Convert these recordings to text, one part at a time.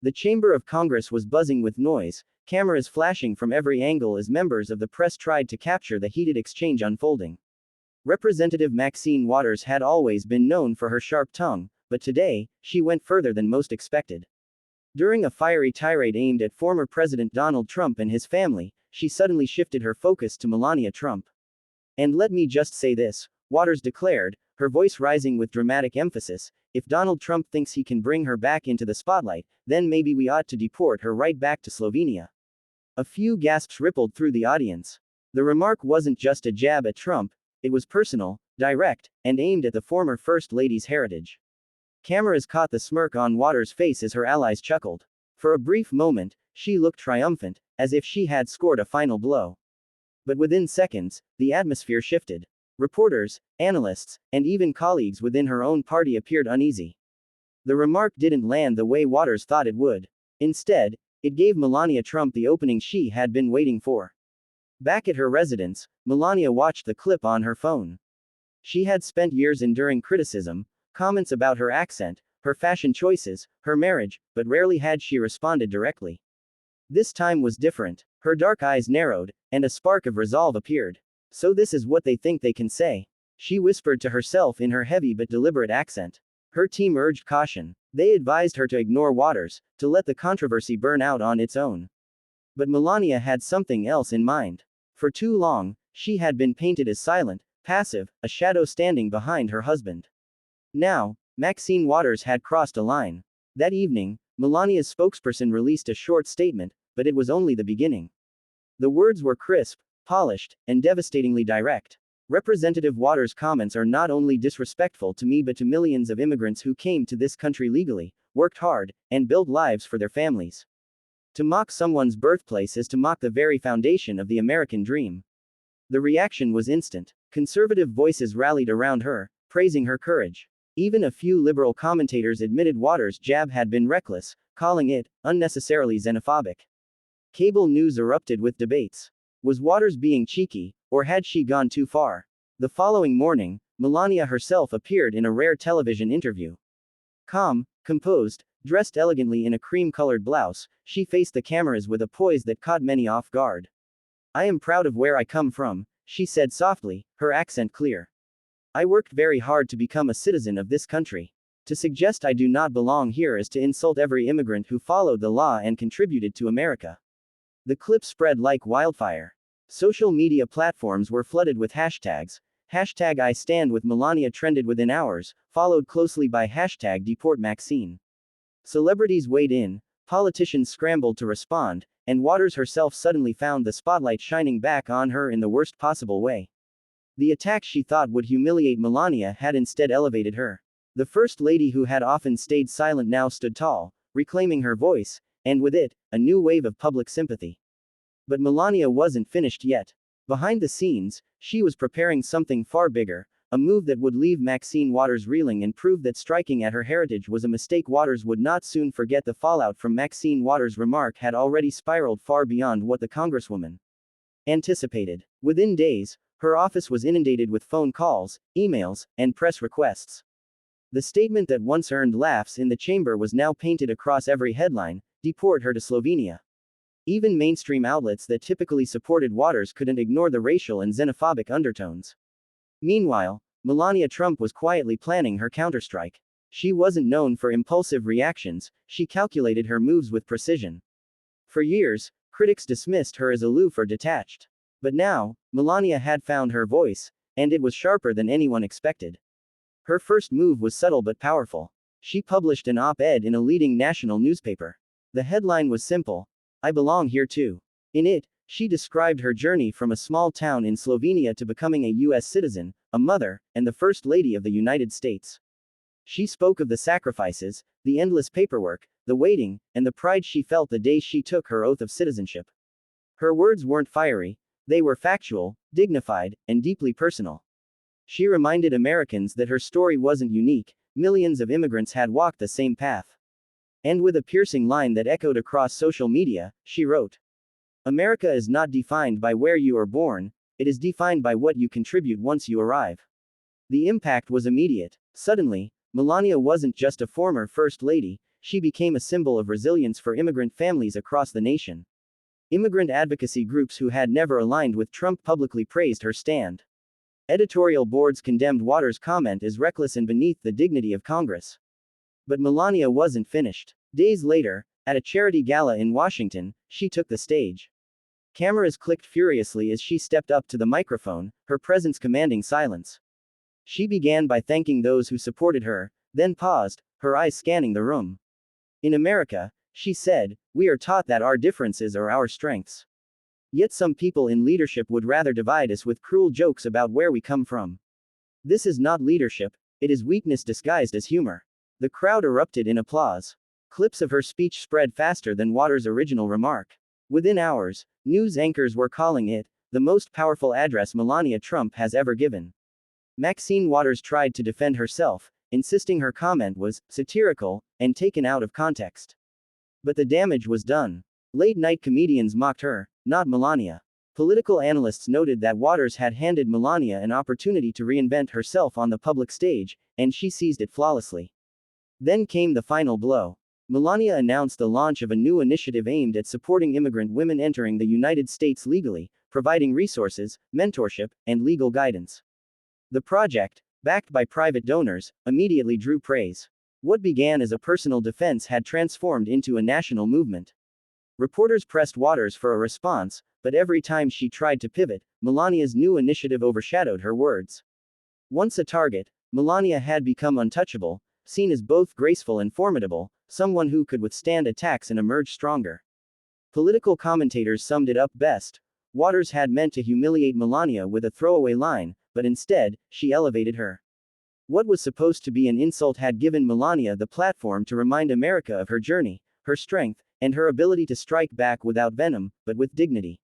The chamber of Congress was buzzing with noise, cameras flashing from every angle as members of the press tried to capture the heated exchange unfolding. Representative Maxine Waters had always been known for her sharp tongue, but today, she went further than most expected. During a fiery tirade aimed at former President Donald Trump and his family, she suddenly shifted her focus to Melania Trump. "And let me just say this," Waters declared, her voice rising with dramatic emphasis, "if Donald Trump thinks he can bring her back into the spotlight, then maybe we ought to deport her right back to Slovenia." A few gasps rippled through the audience. The remark wasn't just a jab at Trump, it was personal, direct, and aimed at the former First Lady's heritage. Cameras caught the smirk on Waters' face as her allies chuckled. For a brief moment, she looked triumphant, as if she had scored a final blow. But within seconds, the atmosphere shifted. Reporters, analysts, and even colleagues within her own party appeared uneasy. The remark didn't land the way Waters thought it would. Instead, it gave Melania Trump the opening she had been waiting for. Back at her residence, Melania watched the clip on her phone. She had spent years enduring criticism, comments about her accent, her fashion choices, her marriage, but rarely had she responded directly. This time was different. Her dark eyes narrowed, and a spark of resolve appeared. "So this is what they think they can say," she whispered to herself in her heavy but deliberate accent. Her team urged caution. They advised her to ignore Waters, to let the controversy burn out on its own. But Melania had something else in mind. For too long, she had been painted as silent, passive, a shadow standing behind her husband. Now, Maxine Waters had crossed a line. That evening, Melania's spokesperson released a short statement, but it was only the beginning. The words were crisp, polished, and devastatingly direct. "Representative Waters' comments are not only disrespectful to me but to millions of immigrants who came to this country legally, worked hard, and built lives for their families. To mock someone's birthplace is to mock the very foundation of the American dream." The reaction was instant. Conservative voices rallied around her, praising her courage. Even a few liberal commentators admitted Waters' jab had been reckless, calling it unnecessarily xenophobic. Cable news erupted with debates. Was Waters being cheeky, or had she gone too far? The following morning, Melania herself appeared in a rare television interview. Calm, composed, dressed elegantly in a cream-colored blouse, she faced the cameras with a poise that caught many off guard. "I am proud of where I come from," she said softly, her accent clear. "I worked very hard to become a citizen of this country. To suggest I do not belong here is to insult every immigrant who followed the law and contributed to America." The clip spread like wildfire. Social media platforms were flooded with hashtags. Hashtag I stand with Melania trended within hours, followed closely by hashtag Deport Maxine. Celebrities weighed in, politicians scrambled to respond, and Waters herself suddenly found the spotlight shining back on her in the worst possible way. The attack she thought would humiliate Melania had instead elevated her. The First Lady who had often stayed silent now stood tall, reclaiming her voice, and with it, a new wave of public sympathy. But Melania wasn't finished yet. Behind the scenes, she was preparing something far bigger, a move that would leave Maxine Waters reeling and prove that striking at her heritage was a mistake. Waters would not soon forget. The fallout from Maxine Waters' remark had already spiraled far beyond what the Congresswoman anticipated. Within days, her office was inundated with phone calls, emails, and press requests. The statement that once earned laughs in the chamber was now painted across every headline: "Deport her to Slovenia." Even mainstream outlets that typically supported Waters couldn't ignore the racial and xenophobic undertones. Meanwhile, Melania Trump was quietly planning her counterstrike. She wasn't known for impulsive reactions, she calculated her moves with precision. For years, critics dismissed her as aloof or detached. But now, Melania had found her voice, and it was sharper than anyone expected. Her first move was subtle but powerful. She published an op-ed in a leading national newspaper. The headline was simple: "I belong here too." In it, she described her journey from a small town in Slovenia to becoming a U.S. citizen, a mother, and the First Lady of the United States. She spoke of the sacrifices, the endless paperwork, the waiting, and the pride she felt the day she took her oath of citizenship. Her words weren't fiery, they were factual, dignified, and deeply personal. She reminded Americans that her story wasn't unique, millions of immigrants had walked the same path. And with a piercing line that echoed across social media, she wrote, "America is not defined by where you are born, it is defined by what you contribute once you arrive." The impact was immediate. Suddenly, Melania wasn't just a former First Lady, she became a symbol of resilience for immigrant families across the nation. Immigrant advocacy groups who had never aligned with Trump publicly praised her stand. Editorial boards condemned Waters' comment as reckless and beneath the dignity of Congress. But Melania wasn't finished. Days later, at a charity gala in Washington, she took the stage. Cameras clicked furiously as she stepped up to the microphone, her presence commanding silence. She began by thanking those who supported her, then paused, her eyes scanning the room. In America, she said, we are taught that our differences are our strengths. Yet some people in leadership would rather divide us with cruel jokes about where we come from. This is not leadership, it is weakness disguised as humor. The crowd erupted in applause. Clips of her speech spread faster than Waters' original remark. Within hours, news anchors were calling it the most powerful address Melania Trump has ever given. Maxine Waters tried to defend herself, insisting her comment was satirical and taken out of context. But the damage was done. Late-night comedians mocked her, not Melania. Political analysts noted that Waters had handed Melania an opportunity to reinvent herself on the public stage, and she seized it flawlessly. Then came the final blow. Melania announced the launch of a new initiative aimed at supporting immigrant women entering the United States legally, providing resources, mentorship, and legal guidance. The project, backed by private donors, immediately drew praise. What began as a personal defense had transformed into a national movement. Reporters pressed Waters for a response, but every time she tried to pivot, Melania's new initiative overshadowed her words. Once a target, Melania had become untouchable, seen as both graceful and formidable, someone who could withstand attacks and emerge stronger. Political commentators summed it up best. Waters had meant to humiliate Melania with a throwaway line, but instead, she elevated her. What was supposed to be an insult had given Melania the platform to remind America of her journey, her strength, and her ability to strike back without venom, but with dignity.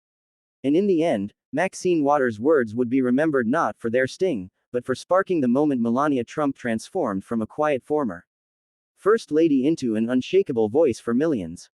And in the end, Maxine Waters' words would be remembered not for their sting, but for sparking the moment Melania Trump transformed from a quiet former First Lady into an unshakable voice for millions.